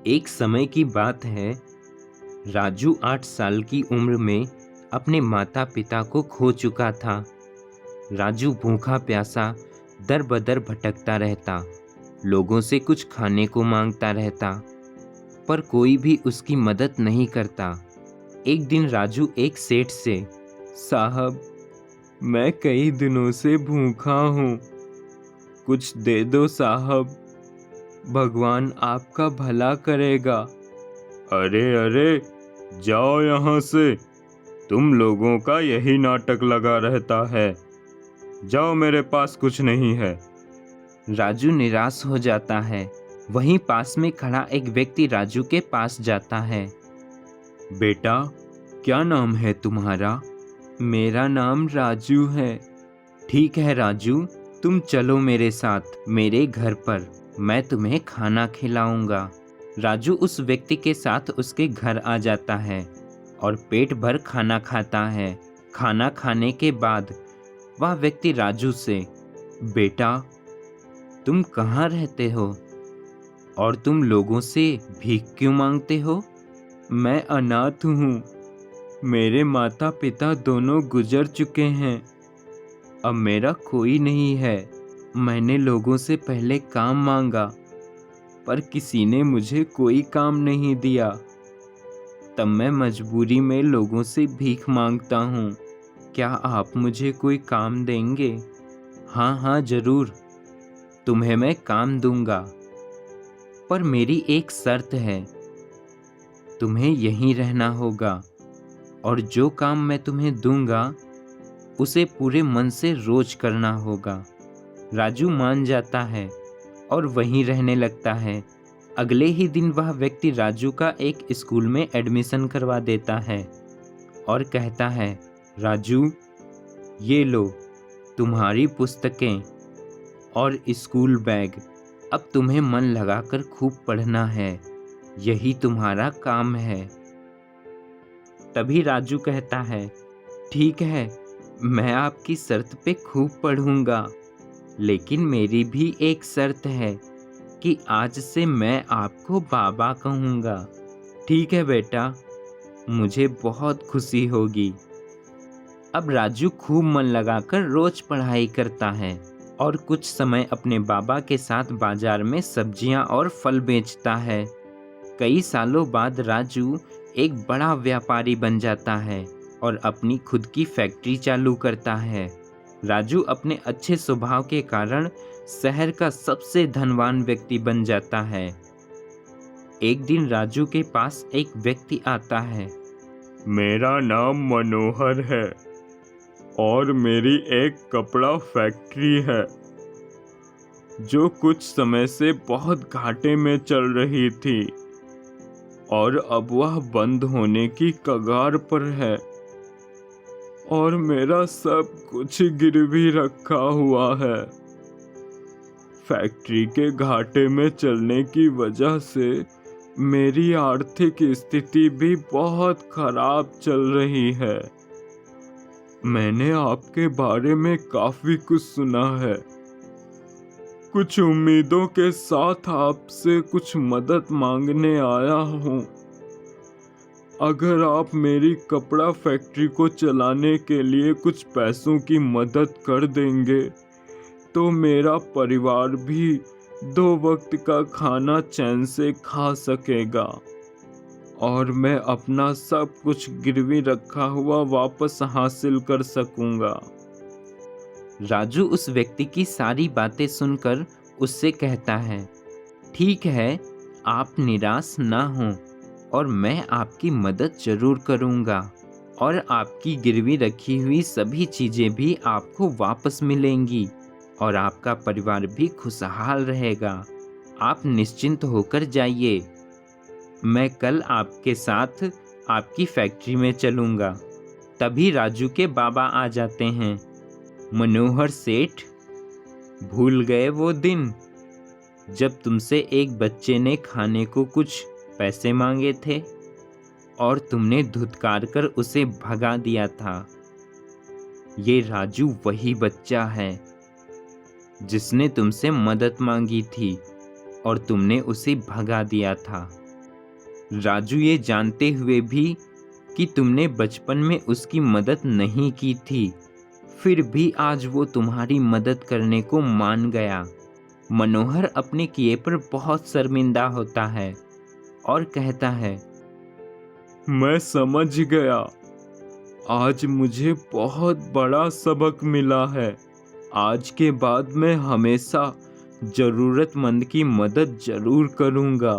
एक समय की बात है। राजू 8 साल की उम्र में अपने माता पिता को खो चुका था। राजू भूखा प्यासा दर बदर भटकता रहता, लोगों से कुछ खाने को मांगता रहता, पर कोई भी उसकी मदद नहीं करता। एक दिन राजू एक सेठ से, साहब, मैं कई दिनों से भूखा हूँ, कुछ दे दो साहब, भगवान आपका भला करेगा। अरे अरे, जाओ यहाँ से, तुम लोगों का यही नाटक लगा रहता है, जाओ, मेरे पास कुछ नहीं है। राजू निराश हो जाता है। वहीं पास में खड़ा एक व्यक्ति राजू के पास जाता है। बेटा, क्या नाम है तुम्हारा? मेरा नाम राजू है। ठीक है राजू, तुम चलो मेरे साथ मेरे घर पर, मैं तुम्हें खाना खिलाऊंगा। राजू उस व्यक्ति के साथ उसके घर आ जाता है और पेट भर खाना खाता है। खाना खाने के बाद वह व्यक्ति राजू से, बेटा, तुम कहाँ रहते हो और तुम लोगों से भीख क्यों मांगते हो? मैं अनाथ हूँ, मेरे माता पिता दोनों गुजर चुके हैं, अब मेरा कोई नहीं है। मैंने लोगों से पहले काम मांगा, पर किसी ने मुझे कोई काम नहीं दिया, तब मैं मजबूरी में लोगों से भीख मांगता हूँ। क्या आप मुझे कोई काम देंगे? हाँ हाँ जरूर, तुम्हें मैं काम दूंगा, पर मेरी एक शर्त है, तुम्हें यहीं रहना होगा और जो काम मैं तुम्हें दूंगा उसे पूरे मन से रोज करना होगा। राजू मान जाता है और वहीं रहने लगता है। अगले ही दिन वह व्यक्ति राजू का एक स्कूल में एडमिशन करवा देता है और कहता है, राजू, ये लो तुम्हारी पुस्तकें और स्कूल बैग, अब तुम्हें मन लगाकर खूब पढ़ना है, यही तुम्हारा काम है। तभी राजू कहता है, ठीक है, मैं आपकी शर्त पे खूब पढ़ूंगा, लेकिन मेरी भी एक शर्त है कि आज से मैं आपको बाबा कहूँगा। ठीक है बेटा, मुझे बहुत खुशी होगी। अब राजू खूब मन लगाकर रोज पढ़ाई करता है और कुछ समय अपने बाबा के साथ बाजार में सब्जियां और फल बेचता है। कई सालों बाद राजू एक बड़ा व्यापारी बन जाता है और अपनी खुद की फैक्ट्री चालू करता है। राजू अपने अच्छे स्वभाव के कारण शहर का सबसे धनवान व्यक्ति बन जाता है। एक दिन राजू के पास एक व्यक्ति आता है। मेरा नाम मनोहर है और मेरी एक कपड़ा फैक्ट्री है जो कुछ समय से बहुत घाटे में चल रही थी और अब वह बंद होने की कगार पर है और मेरा सब कुछ गिरवी रखा हुआ है। फैक्ट्री के घाटे में चलने की वजह से मेरी आर्थिक स्थिति भी बहुत खराब चल रही है। मैंने आपके बारे में काफी कुछ सुना है, कुछ उम्मीदों के साथ आपसे कुछ मदद मांगने आया हूँ। अगर आप मेरी कपड़ा फैक्ट्री को चलाने के लिए कुछ पैसों की मदद कर देंगे तो मेरा परिवार भी 2 वक्त का खाना चैन से खा सकेगा और मैं अपना सब कुछ गिरवी रखा हुआ वापस हासिल कर सकूंगा। राजू उस व्यक्ति की सारी बातें सुनकर उससे कहता है, ठीक है, आप निराश ना हों और मैं आपकी मदद जरूर करूंगा और आपकी गिरवी रखी हुई सभी चीजें भी आपको वापस मिलेंगी और आपका परिवार भी खुशहाल रहेगा। आप निश्चिंत होकर जाइए, मैं कल आपके साथ आपकी फैक्ट्री में चलूंगा। तभी राजू के बाबा आ जाते हैं। मनोहर सेठ, भूल गए वो दिन जब तुमसे एक बच्चे ने खाने को कुछ पैसे मांगे थे और तुमने धुतकार कर उसे भगा दिया था? ये राजू वही बच्चा है जिसने तुमसे मदद मांगी थी और तुमने उसे भगा दिया था। राजू ये जानते हुए भी कि तुमने बचपन में उसकी मदद नहीं की थी, फिर भी आज वो तुम्हारी मदद करने को मान गया। मनोहर अपने किए पर बहुत शर्मिंदा होता है और कहता है, मैं समझ गया। आज मुझे बहुत बड़ा सबक मिला है। आज के बाद मैं हमेशा जरूरतमंद की मदद जरूर करूँगा।